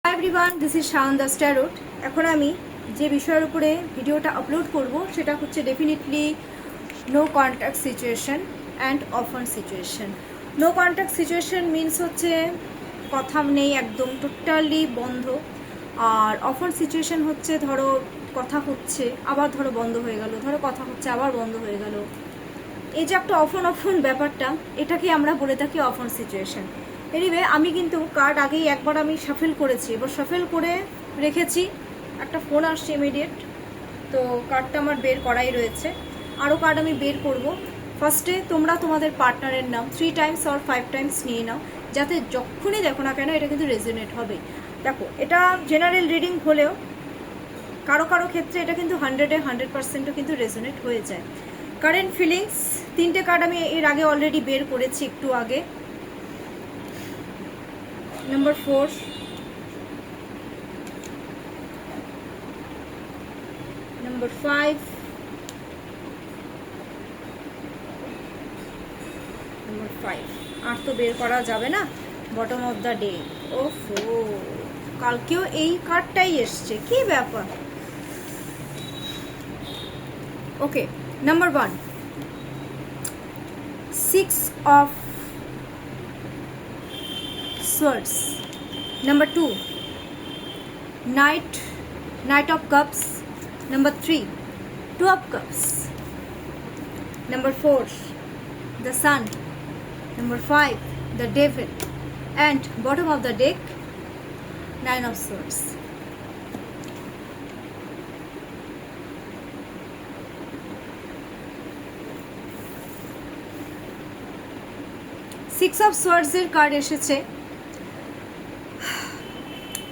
High everyone, this is Shaon the Starot. এখন আমি যে বিষয়ের উপরে ভিডিওটা আপলোড করব সেটা হচ্ছে definitely no contact situation and offer situation. No contact situation means হচ্ছে কথা নেই, একদম টোটালি বন্ধ। আর অফার সিচুয়েশন হচ্ছে ধরো কথা হচ্ছে আবার ধরো বন্ধ হয়ে গেল, ধরো কথা হচ্ছে আবার বন্ধ হয়ে গেল। এই যে একটা অফন ব্যাপারটা, এটাকে আমরা বলে থাকি অফার সিচুয়েশন। এনিওয়ে, আমি কিন্তু কার্ড আগেই একবার আমি শাফেল করেছি, এবার শাফেল করে রেখেছি। একটা ফোন আসছে ইমিডিয়েট, তো কার্ডটা আমার বের করাই রয়েছে। আরও কার্ড আমি বের করব। ফার্স্টে তোমরা তোমাদের পার্টনারের নাম 3 টাইমস আর 5 টাইমস নিয়ে নাও, যাতে যখনই দেখো না কেন এটা কিন্তু রেজোনেট হবে। দেখো, এটা জেনারেল রিডিং হলেও কারো কারো ক্ষেত্রে এটা কিন্তু 100% কিন্তু রেজোনেট হয়ে যায়। কারেন্ট ফিলিংস, 3টে কার্ড আমি এর আগে অলরেডি বের করেছি একটু আগে। Number 4, number 5, number 5। আর তো বের করা যাবে না, বটম অফ দ্য ডে। ওফো, কালকেও এই কার্ডটাই এসছে, কি ব্যাপার। ওকে, number 1, 6 of swords. Number 2, Knight of Cups. Number 3, Two of Cups. Number 4, the Sun. Number 5, the Devil. And bottom of the deck, 9 of Swords. Six of সোয়ার্ডসের কার্ড এসেছে।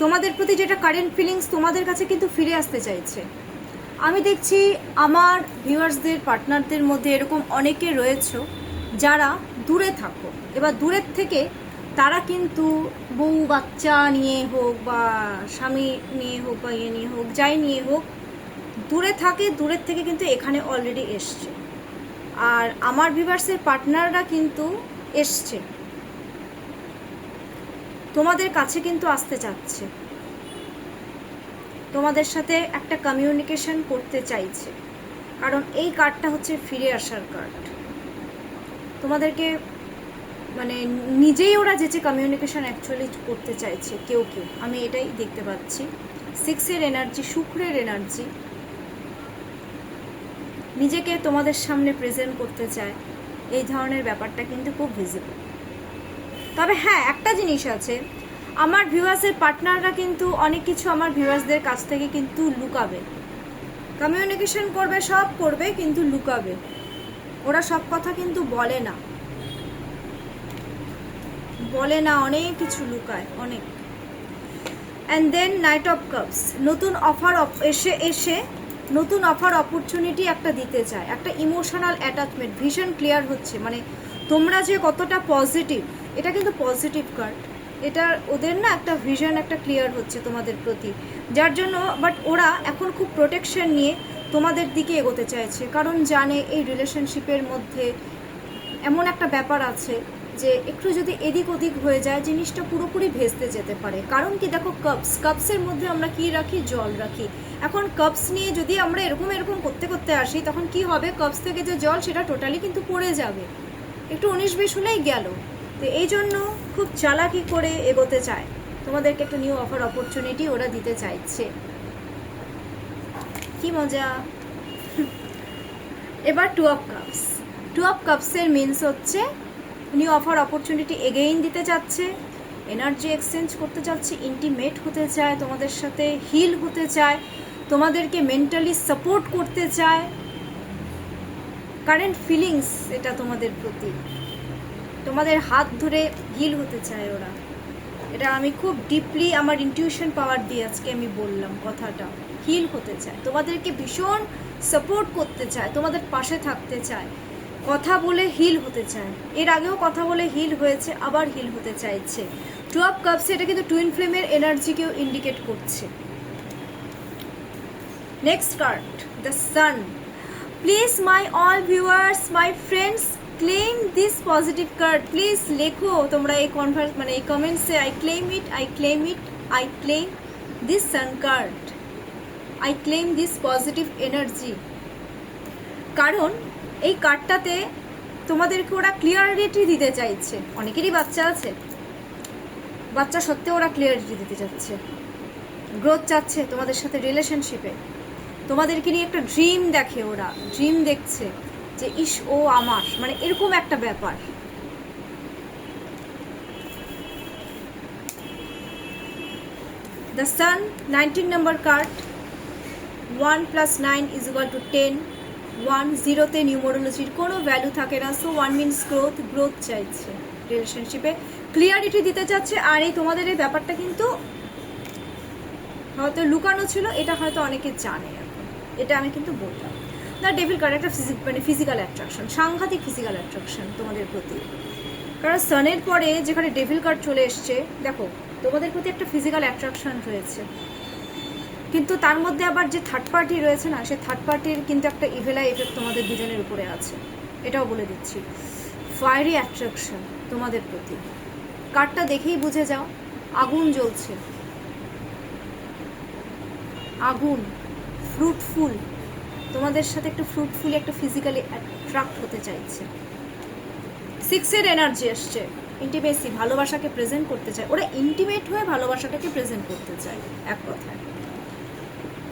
তোমাদের প্রতি যেটা কারেন্ট ফিলিংস তোমাদের কাছে কিন্তু ফিরে আসতে চাইছে। আমি দেখছি আমার ভিউয়ার্সদের পার্টনারদের মধ্যে এরকম অনেকে রয়েছে যারা দূরে থাকো। এবার দূরের থেকে তারা কিন্তু বউ বাচ্চা নিয়ে হোক বা স্বামী নিয়ে হোক বা ইয়ে নিয়ে হোক, যাই নিয়ে হোক, দূরে থাকে, দূরের থেকে কিন্তু এখানে অলরেডি এসছে। আর আমার ভিউয়ার্সের পার্টনাররা কিন্তু এসছে, তোমাদের কাছে কিন্তু আসতে চাচ্ছে, তোমাদের সাথে একটা কমিউনিকেশন করতে চাইছে। কারণ এই কার্ডটা হচ্ছে ফিরে আসার কার্ড। তোমাদেরকে মানে নিজেই ওরা যে কমিউনিকেশন অ্যাকচুয়ালি করতে চাইছে কেউ কেউ, আমি এটাই দেখতে পাচ্ছি। 6-এর এনার্জি, শুক্রের এনার্জি, নিজেকে তোমাদের সামনে প্রেজেন্ট করতে চায়, এই ধরনের ব্যাপারটা কিন্তু খুব ভিজিবল। তবে হ্যাঁ, একটা জিনিস আছে, আমার ভিউয়ার্সের পার্টনাররা কিন্তু অনেক কিছু আমার ভিউয়ার্সদের কাছ থেকে কিন্তু লুকাবে। কমিউনিকেশন করবে, সব করবে, কিন্তু লুকাবে। ওরা সব কথা কিন্তু বলে না, অনেক কিছু লুকায়, অনেক। And then knight of cups, নতুন অফার এসে নতুন অফার অপরচুনিটি একটা দিতে চায়, একটা ইমোশনাল অ্যাটাচমেন্ট ভীষণ ক্লিয়ার হচ্ছে। মানে তোমরা যে কতটা পজিটিভ, এটা কিন্তু পজিটিভ কার্ড। এটা ওদের না একটা ভিশন একটা ক্লিয়ার হচ্ছে তোমাদের প্রতি, যার জন্য বাট ওরা এখন খুব প্রোটেকশন নিয়ে তোমাদের দিকে এগোতে চাইছে। কারণ জানে এই রিলেশনশিপের মধ্যে এমন একটা ব্যাপার আছে যে একটু যদি এদিক ওদিক হয়ে যায়, জিনিসটা পুরোপুরি ভেস্তে যেতে পারে। কারণ কি, দেখো, কাপসের মধ্যে আমরা কি রাখি, জল রাখি। এখন কাপস নিয়ে যদি আমরা এরকম করতে করতে আসি, তখন কি হবে, কাপস থেকে যে জল সেটা টোটালি কিন্তু পড়ে যাবে, একটু 19-20 হলেই গেল। তো এই জন্য খুব চালাকি করে এগোতে চায়, তোমাদেরকে একটা নিউ অফার অপরচুনিটি ওরা দিতে চাইছে। কি মজা। এবার টু অফ কাপসের মিনস হচ্ছে নিউ অফার অপরচুনিটি এগেইন দিতে চাচ্ছে, এনার্জি এক্সচেঞ্জ করতে চাচ্ছে, ইন্টিমেট হতে চায় তোমাদের সাথে, হিল হতে চায়, তোমাদেরকে মেন্টালি সাপোর্ট করতে চায়। কারেন্ট ফিলিংস এটা তোমাদের প্রতি, তোমাদের হাত ধরে হিল হতে চায় ওরা। এটা আমি খুব ডিপলি আমার ইনটিউশন পাওয়ার দিয়ে আজকে আমি বললাম কথাটা। হিল হতে চায়, তোমাদেরকে ভীষণ সাপোর্ট করতে চায়, তোমাদের পাশে থাকতে চায়, কথা বলে হিল হতে চায়। এর আগেও কথা বলে হিল হয়েছে, আবার হিল হতে চাইছে। টু অফ কাপস, এটা কিন্তু টুইন ফ্লেমের এনার্জিকেও ইন্ডিকেট করছে। Next card, the sun. Please my all viewers, my friends, claim this positive card. Please লেখো তোমরা এই এই কমেন্টসে, I claim it, I claim this sun card. I claim this positive energy. কারণ এই কার্ডটাতে তোমাদেরকে ওরা ক্লিয়ারিটি দিতে চাইছে। অনেকেরই বাচ্চা আছে, বাচ্চা সত্ত্বেও ওরা ক্লিয়ারিটি দিতে চাচ্ছে, গ্রোথ চাচ্ছে তোমাদের সাথে রিলেশনশিপে, তোমাদেরকে নিয়ে একটা ড্রিম দেখে, ওরা ড্রিম দেখছে যে ইস ও আমার, মানে এরকম একটা ব্যাপার। The sun 19 number card, 1 + 9 = 10। 1 0-তে নিউমোরোলজির কোনো ভ্যালু থাকে না, সো 1 মিনস গ্রোথ। গ্রোথ চাইছে, রিলেশনশিপে ক্লিয়ারিটি দিতে চাচ্ছে। আর এই তোমাদের এই ব্যাপারটা কিন্তু হয়তো লুকানো ছিল, এটা হয়তো অনেকে জানে এখন, এটা আমি কিন্তু বললাম। দ্য ডেভিল কার্ড একটা ফিজিক্যাল অ্যাট্রাকশন, সাংঘাতিক ফিজিক্যাল অ্যাট্রাকশন তোমাদের প্রতি। কারণ সানের পরে যেখানে ডেভিল কার্ড চলে এসছে, দেখো তোমাদের প্রতি একটা ফিজিক্যাল অ্যাট্রাকশন রয়েছে, কিন্তু তার মধ্যে আবার যে থার্ড পার্টি রয়েছে না, সে থার্ড পার্টির কিন্তু একটা ইভেলা এফেক্ট তোমাদের দুজনের উপরে আছে, এটাও বলে দিচ্ছি। ফায়ারি অ্যাট্রাকশন তোমাদের প্রতি, কার্ডটা দেখেই বুঝে যাও, আগুন জ্বলছে, আগুন, ফ্রুটফুল, তোমাদের সাথে একটা ফ্রুটফুল, একটা ফিজিক্যালি অ্যাট্রাক্ট হতে চাইছে। 6-এর এনার্জি আসছে, ইন্টিমেসি, ভালোবাসাকে প্রেজেন্ট করতে চায়, ওরা ইন্টিমেট হয়ে ভালোবাসাটাকে প্রেজেন্ট করতে চায় এক কথায়।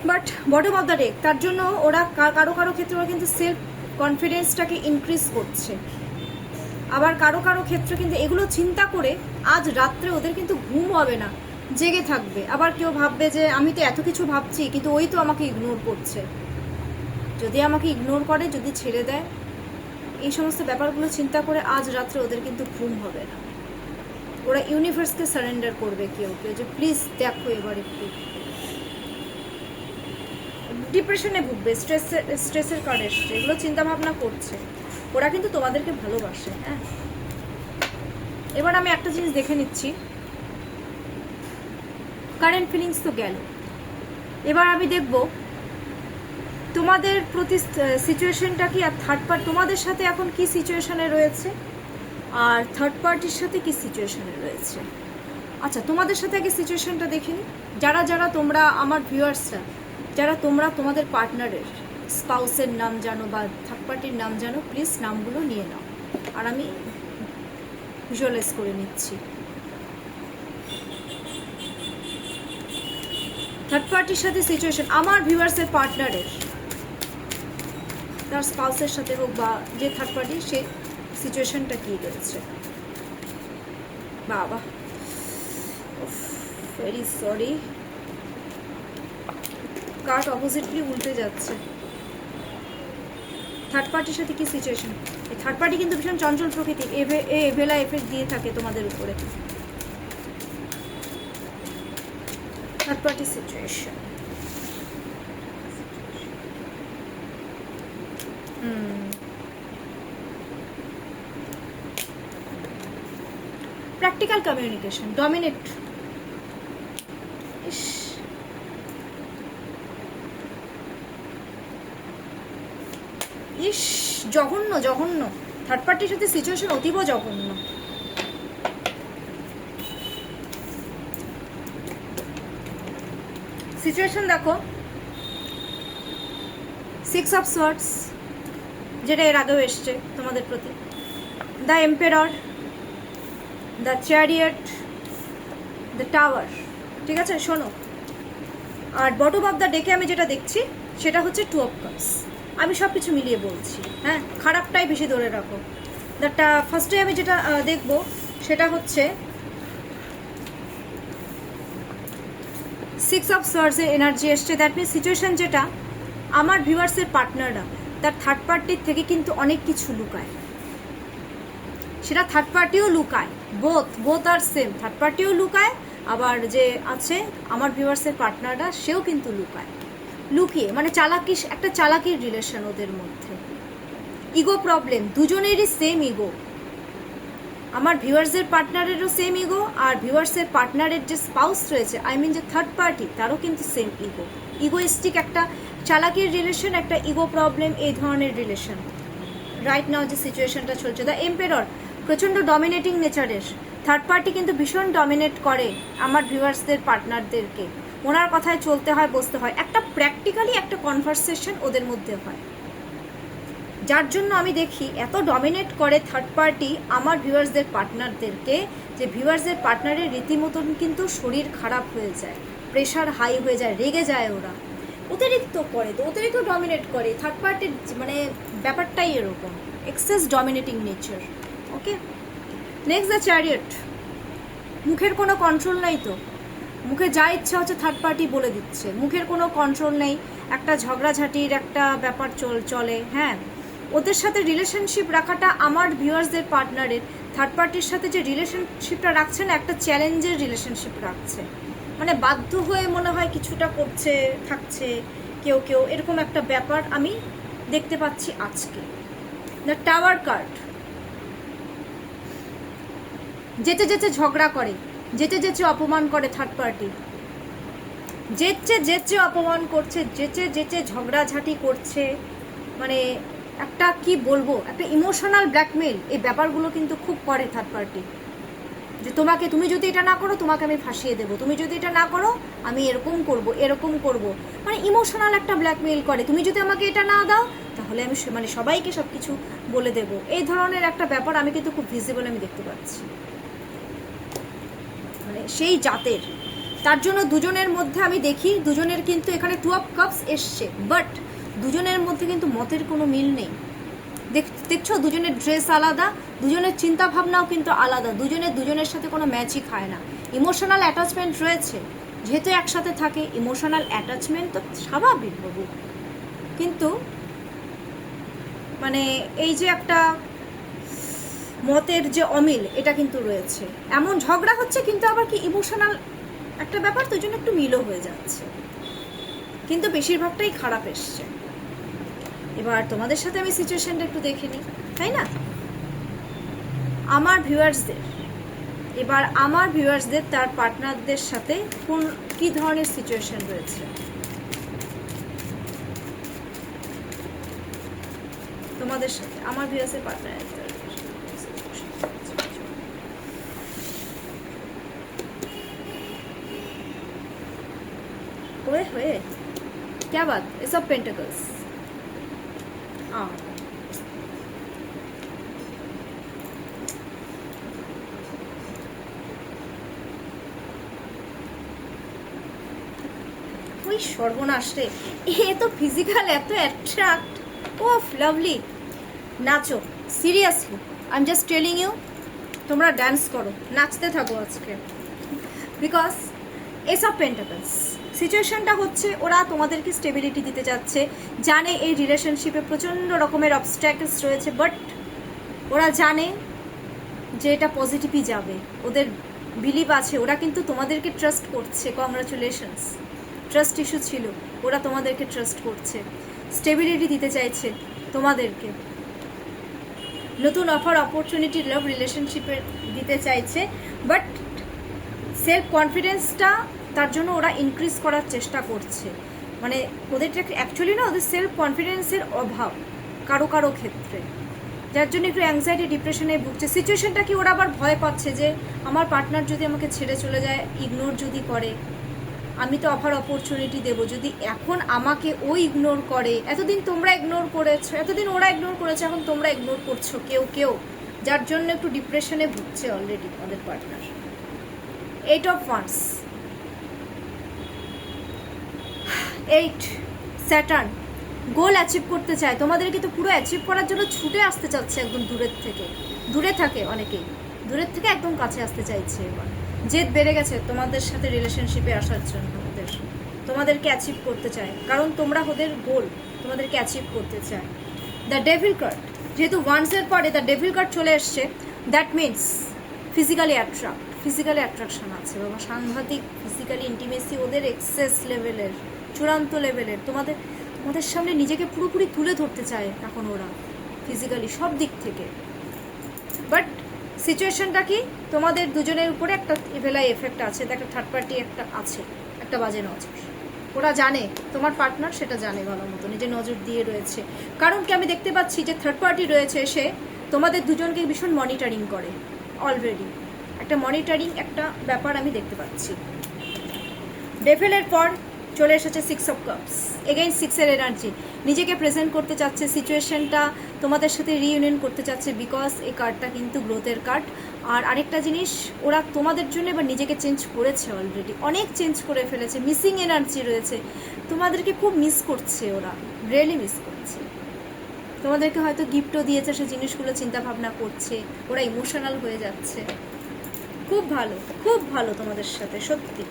But bottom of the deck, তার জন্য ওরা কারো কারো ক্ষেত্রে ওরা কিন্তু সেলফ কনফিডেন্সটাকে ইনক্রিজ করছে, আবার কারো কারো ক্ষেত্রে কিন্তু এগুলো চিন্তা করে আজ রাত্রে ওদের কিন্তু ঘুম হবে না, জেগে থাকবে। আবার কেউ ভাববে যে আমি তো এত কিছু ভাবছি, কিন্তু ওই তো আমাকে ইগনোর করছে। যদি আমাকে ইগনোর করে, যদি ছেড়ে দেয়, এই সমস্ত ব্যাপারগুলো চিন্তা করে আজ রাত্রে ওদের কিন্তু ঘুম হবে না। ওরা ইউনিভার্সকে সারেন্ডার করবে কেউ কেউ, যে প্লিজ দেখো এবার একটু। ডিপ্রেশনে ভুগবে, স্ট্রেসের কার্ড এসছে, এগুলো চিন্তা ভাবনা করছে। ওরা কিন্তু তোমাদেরকে ভালোবাসে। হ্যাঁ, এবার আমি একটা জিনিস দেখে নিচ্ছি, কারেন্ট ফিলিংস তো গেল, এবার আমি দেখব তোমাদের প্রতি সিচুয়েশনটা কি, আর থার্ড পার্টি তোমাদের সাথে এখন কি সিচুয়েশনে রয়েছে, আর থার্ড পার্টির সাথে কি সিচুয়েশনে রয়েছে। আচ্ছা, তোমাদের সাথে আগে সিচুয়েশনটা দেখে নিই। যারা যারা তোমরা আমার ভিউয়ার্সরা, যারা তোমরা তোমাদের পার্টনারের স্পাউসের নাম জানো বা থার্ড পার্টির নাম জানো, প্লিজ নামগুলো নিয়ে নাও, আর আমি ভিজুয়ালাইজ করে নিচ্ছি। থার্ড পার্টির সাথে সিচুয়েশন, আমার ভিউয়ার্সের পার্টনারের, তার স্পাউসের সাথে হোক বা যে থার্ড পার্টি, সেই সিচুয়েশনটা কী রয়েছে। বাবা, ভেরি সরি, কার্ড অপোজিটলি উল্টে যাচ্ছে। থার্ড পার্টির সাথে কি সিচুয়েশন? এই থার্ড পার্টি কিন্তু ভীষণ চঞ্চল প্রকৃতি, এভেলা এফেক্ট দিয়ে থাকে তোমাদের উপরে। Third party situation, practical communication, dominate. ইস, জঘন্য জঘন্য, থার্ড পার্টির সাথে সিচুয়েশন অতীব জঘন্য। সিচুয়েশন দেখো, 6 অফ সোয়ার্ডস, যেটা এর আগেও এসছে তোমাদের প্রতি, the emperor, the chariot, the tower. ঠিক আছে, শোনো। আর বটম অফ দ্য ডেকে আমি যেটা দেখছি সেটা হচ্ছে 2 অফ কাপস। আমি সব কিছু মিলিয়ে বলছি, হ্যাঁ, খারাপটাই বেশি ধরে রাখো। ফার্স্টে আমি যেটা দেখব সেটা হচ্ছে 6 অফ সোয়ার্ডসের এনার্জি এসছে। দ্যাট মিনস সিচুয়েশন যেটা, আমার ভিউয়ার্সের পার্টনাররা তার থার্ড পার্টির থেকে কিন্তু অনেক কিছু লুকায়, সেটা থার্ড পার্টিও লুকায়, বোথ আর সেম। থার্ড পার্টিও লুকায়, আবার যে আছে আমার ভিউয়ার্সের পার্টনাররা, সেও কিন্তু লুকিয়ে, মানে চালাকি, একটা চালাকির রিলেশন ওদের মধ্যে। ইগো প্রবলেম, দুজনেরই সেম ইগো, আমার ভিউয়ার্সের পার্টনারেরও সেম ইগো, আর ভিউয়ার্সের পার্টনারের যে স্পাউস রয়েছে, আই মিন যে থার্ড পার্টি, তারও কিন্তু সেম ইগোইস্টিক একটা চালাকির রিলেশন, একটা ইগো প্রবলেম, এই ধরনের রিলেশন রাইট নাও যে সিচুয়েশনটা চলছে। দ্য এম্পেরর প্রচণ্ড ডমিনেটিং নেচারের, থার্ড পার্টি কিন্তু ভীষণ ডমিনেট করে আমার ভিউয়ার্সদের, পার্টনারদেরকে। ওনার কথায় চলতে হয়, বসতে হয়, একটা প্র্যাকটিক্যালি একটা কনভারসেশন ওদের মধ্যে হয়, যার জন্য আমি দেখি এত ডমিনেট করে থার্ড পার্টি আমার ভিউয়ার্সদের, পার্টনারদেরকে, যে ভিউয়ার্সদের পার্টনারের রীতিমতন কিন্তু শরীর খারাপ হয়ে যায়, প্রেশার হাই হয়ে যায়, রেগে যায় ওরা, অতিরিক্ত করে, তো অতিরিক্ত ডমিনেট করে থার্ড পার্টির, মানে ব্যাপারটাই এরকম, excess dominating nature. Okay, next the chariot. মুখের কোনো কন্ট্রোল নেই, তো মুখে যা ইচ্ছা হচ্ছে থার্ড পার্টি বলে দিচ্ছে, মুখের কোনো কন্ট্রোল নেই, একটা ঝগড়াঝাটির একটা ব্যাপার চলে। হ্যাঁ, ওদের সাথে রিলেশনশিপ রাখাটা আমার ভিউয়ার্সদের, পার্টনারের থার্ড পার্টির সাথে যে রিলেশনশিপটা রাখছে না, একটা চ্যালেঞ্জের রিলেশনশিপ রাখছে, মানে বাধ্য হয়ে মনে হয় কিছুটা করছে, থাকছে কেউ কেউ, এরকম একটা ব্যাপার আমি দেখতে পাচ্ছি আজকে। The tower card. যেতে যেতে ঝগড়া করে, যেতে যেতে অপমান করে থার্ড পার্টি, যেতে অপমান করছে, যেতে ঝগড়াঝাটি করছে, মানে একটা কি বলবো, একটা ইমোশনাল ব্ল্যাকমেল, এই ব্যাপারগুলো কিন্তু খুব করে থার্ড পার্টি, যে তুমি যদি এটা না করো তোমাকে আমি ফাঁসিয়ে দেবো, তুমি যদি এটা না করো আমি এরকম করব, মানে ইমোশনাল একটা ব্ল্যাকমেল করে, তুমি যদি আমাকে এটা না দাও তাহলে আমি মানে সবাইকে সব কিছু বলে দেব, এই ধরনের একটা ব্যাপার আমি কিন্তু খুব ভিজিবল আমি দেখতে পাচ্ছি, মানে সেই জাতের। তার জন্য দুজনের মধ্যে আমি দেখি, দুজনের কিন্তু এখানে 2 অফ কাপস এসছে, বাট দুজনের মধ্যে কিন্তু মতের কোনো মিল নেই। দেখছো, দুজনের ড্রেস আলাদা, দুজনের চিন্তা ভাবনাও কিন্তু আলাদা, দুজনের সাথে কোনো ম্যাচই খায় না। ইমোশনাল অ্যাটাচমেন্ট রয়েছে, যেহেতু একসাথে থাকে, ইমোশনাল অ্যাটাচমেন্ট তো স্বাভাবিক বাবু, কিন্তু মানে এই যে একটা মতের যে অমিল, এটা কিন্তু রয়েছে। এমন ঝগড়া হচ্ছে কিন্তু আবার কি ইমোশনাল একটা ব্যাপার, তো জন্য একটু মিলও হয়ে যাচ্ছে, কিন্তু বেশিরভাগটাই খারাপ এসছে। এবার তোমাদের সাথে আমি সিচুয়েশনটা একটু দেখে নিই, তাই না? আমার ভিউয়ার্সদের তার পার্টনারদের সাথে কি ধরনের সিচুয়েশন রয়েছে তোমাদের সাথে, আমার ভিউয়ার্সের পার্টনারের হয়ে क्या बात, ये सब पेंटिकल्स। ওই সর্বনাশ রে, এ তো ফিজিক্যাল এত অ্যাট্রাক্ট, ও লাভলি। নাচো, seriously I am just telling you, তোমরা ডান্স করো, নাচতে থাকো আজকে, বিকজ এসব পেন্টাকলস সিচুয়েশনটা হচ্ছে ওরা তোমাদেরকে স্টেবিলিটি দিতে যাচ্ছে, জানে এই রিলেশনশিপে প্রচণ্ড রকমের অবস্ট্যাকলস রয়েছে, বাট ওরা জানে যে এটা পজিটিভই যাবে, ওদের বিলিভ আছে, ওরা কিন্তু তোমাদেরকে ট্রাস্ট করছে। কংগ্রাচুলেশনস, ট্রাস্ট ইস্যু ছিল, ওরা তোমাদেরকে ট্রাস্ট করছে, স্টেবিলিটি দিতে চাইছে তোমাদেরকে, নতুন অপরচুনিটি লাভ রিলেশনশিপে দিতে চাইছে, বাট সেলফ কনফিডেন্সটা তার জন্য ওরা ইনক্রিজ করার চেষ্টা করছে, মানে ওদের অ্যাকচুয়ালি না, ওদের সেলফ কনফিডেন্সের অভাব কারো ক্ষেত্রে, যার জন্য একটু অ্যাংজাইটি, ডিপ্রেশনে ভুগছে। সিচুয়েশনটা কি, ওরা আবার ভয় পাচ্ছে যে আমার পার্টনার যদি আমাকে ছেড়ে চলে যায়, ইগনোর যদি করে, আমি তো অপরচুনিটি দেবো, যদি এখন আমাকে ও ইগনোর করে, এতদিন তোমরা ইগনোর করেছো, এতদিন ওরা ইগনোর করেছে, এখন তোমরা ইগনোর করছো কেউ, যার জন্য একটু ডিপ্রেশনে ভুগছে অলরেডি ওদের partner. 8 of wands, 8 Saturn, goal achieve করতে চায়, তোমাদেরকে তো পুরো অ্যাচিভ করার জন্য ছুটে আসতে চাচ্ছে, একদম দূরে থাকে অনেকেই, দূরের থেকে একদম কাছে আসতে চাইছে। এবার জেদ বেড়ে গেছে তোমাদের সাথে রিলেশনশিপে আসার জন্য, তোমাদেরকে অ্যাচিভ করতে চায়, কারণ তোমরা ওদের গোল, তোমাদেরকে অ্যাচিভ করতে চায়। দ্য ডেভিল কার্ড, যেহেতু ওয়ান্সের পরে দ্য ডেভিল কার্ড চলে এসছে, দ্যাট মিনস ফিজিক্যালি অ্যাট্রাকশন আছে বাবা, সাংঘাতিক ফিজিক্যালি ইন্টিমেসি ওদের, এক্সেস লেভেলের, চূড়ান্ত লেভেলের, তোমাদের সামনে নিজেকে পুরোপুরি তুলে ধরতে চায় এখন ওরা, ফিজিক্যালি সব দিক থেকে। বাট সিচুয়েশনটা কি, তোমাদের দুজনের উপরে একটা ইভেলাই এফেক্ট আছে, একটা থার্ড পার্টি একটা আছে, একটা বাজে নজর, ওরা জানে, তোমার পার্টনার সেটা জানে ভালো মতো, নিজে নজর দিয়ে রয়েছে। কারণ কি, আমি দেখতে পাচ্ছি যে থার্ড পার্টি রয়েছে, সে তোমাদের দুজনকে ভীষণ মনিটরিং করে অলরেডি, একটা মনিটরিং একটা ব্যাপার আমি দেখতে পাচ্ছি। ডেভিলের পর চলে এসেছে 6 অফ কাপস, এগেইন 6-এর এনার্জি। নিজেকে প্রেজেন্ট করতে চাচ্ছে, সিচুয়েশনটা তোমাদের সাথে রিইউনিয়ন করতে চাচ্ছে, বিকজ এই কার্ডটা কিন্তু গ্রোথের কার্ড। আর আরেকটা জিনিস, ওরা তোমাদের জন্য এবার নিজেকে চেঞ্জ করেছে, অলরেডি অনেক চেঞ্জ করে ফেলেছে, মিসিং এনার্জি রয়েছে, তোমাদেরকে খুব মিস করছে, ওরা রিয়েলি মিস করছে। তোমাদেরকে হয়তো গিফটও দিয়েছে, সে জিনিসগুলো চিন্তা ভাবনা করছে, ওরা ইমোশনাল হয়ে যাচ্ছে। খুব ভালো তোমাদের সাথে সত্যি,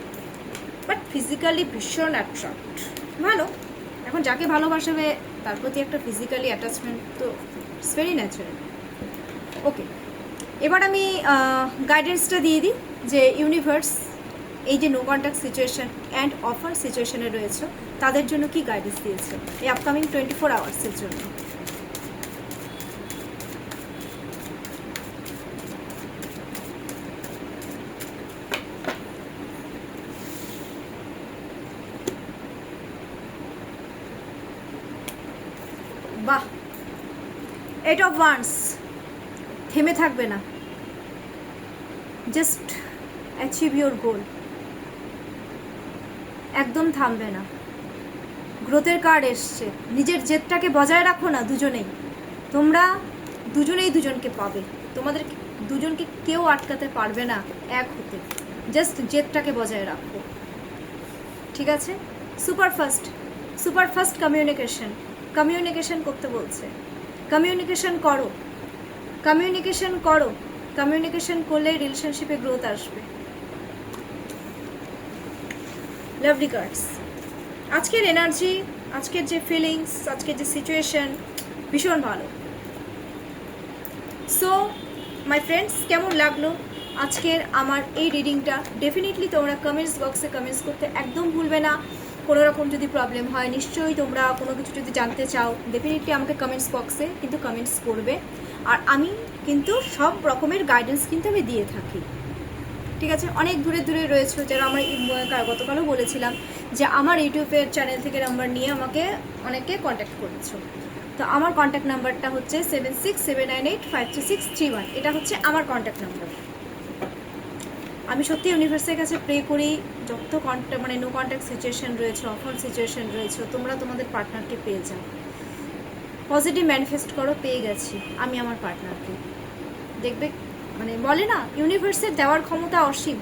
বাট ফিজিক্যালি ভীষণ অ্যাট্রাক্ট, ভালো। এখন যাকে ভালোবাসবে তার প্রতি একটা ফিজিক্যালি অ্যাটাচমেন্ট তো ইটস ভেরি ন্যাচারাল। ওকে, এবার আমি গাইডেন্সটা দিয়ে দিই যে ইউনিভার্স এই যে no contact situation and offer সিচুয়েশনে রয়েছে তাদের জন্য কি গাইডেন্স দিয়েছে এই আপকামিং 24 আওয়ার্সের জন্য। বাহ, 8 অফ ওয়ান্ডস, থেমে থাকবে না, জাস্ট অ্যাচিভ ইউর গোল, একদম থামবে না। গ্রোথের কার্ড এসছে, নিজের জেদটাকে বজায় রাখো না দুজনেই, তোমরা দুজনেই দুজনকে পাবে, তোমাদের দুজনকে কেউ আটকাতে পারবে না এক হতে, জাস্ট জেদটাকে বজায় রাখো, ঠিক আছে। সুপার ফাস্ট কমিউনিকেশন করতে বলছে, কমিউনিকেশন করো, কমিউনিকেশন করলে রিলেশনশিপে গ্রোথ আসবে। Lovely cards. আজকের এনার্জি, আজকের যে ফিলিংস, আজকের যে সিচুয়েশন ভীষণ ভালো। সো মাই ফ্রেন্ডস, কেমন লাগলো আজকের আমার এই রিডিংটা? ডেফিনেটলি তোমরা কমেন্টস বক্সে কমেন্টস করতে একদম ভুলবে না। কোনো রকম যদি প্রবলেম হয়, নিশ্চয়ই তোমরা কোনো কিছু যদি জানতে চাও, ডেফিনেটলি আমাকে কমেন্টস বক্সে কিন্তু কমেন্টস করবে। আর আমি কিন্তু সব রকমের গাইডেন্স কিন্তু আমি দিয়ে থাকি, ঠিক আছে। অনেক দূরে রয়েছে যারা আমার গতকালও বলেছিলাম যে আমার ইউটিউবের চ্যানেল থেকে নাম্বার নিয়ে আমাকে অনেকে কন্ট্যাক্ট করেছো। তো আমার কন্ট্যাক্ট নাম্বারটা হচ্ছে 7679853631, এটা হচ্ছে আমার কন্ট্যাক্ট নাম্বার। আমি সত্যি ইউনিভার্সের কাছে প্রে করি যত নো কন্ট্যাক্ট সিচুয়েশন রয়েছে, অফার সিচুয়েশন রয়েছে, তোমরা তোমাদের পার্টনারকে পেয়ে যাও। পজিটিভ ম্যানিফেস্ট করো, পেয়ে গেছি আমি আমার পার্টনারকে। দেখবে, বলে না ইউনিভার্সের দেওয়ার ক্ষমতা অসীম,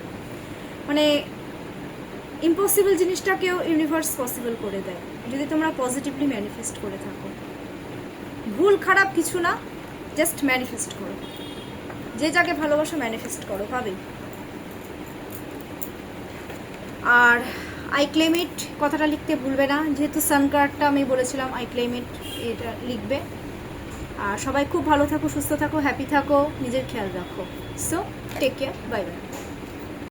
ইম্পসিবল জিনিসটাকেও ইউনিভার্স পসিবল করে দেয় যদি তোমরা পজিটিভলি ম্যানিফেস্ট করে থাকো। ভুল খারাপ কিছু না, জাস্ট ম্যানিফেস্ট করো, যে যাকে ভালোবাসো ম্যানিফেস্ট করো, পাবে। আর আই ক্লেম ইট কথাটা লিখতে ভুলবে না, যেহেতু সান কার্ডটা আমি বলেছিলাম আই ক্লেম ইট, এটা লিখবে। আর সবাই খুব ভালো থাকো, সুস্থ থাকো, হ্যাপি থাকো, নিজের খেয়াল রাখো। So take care, bye by.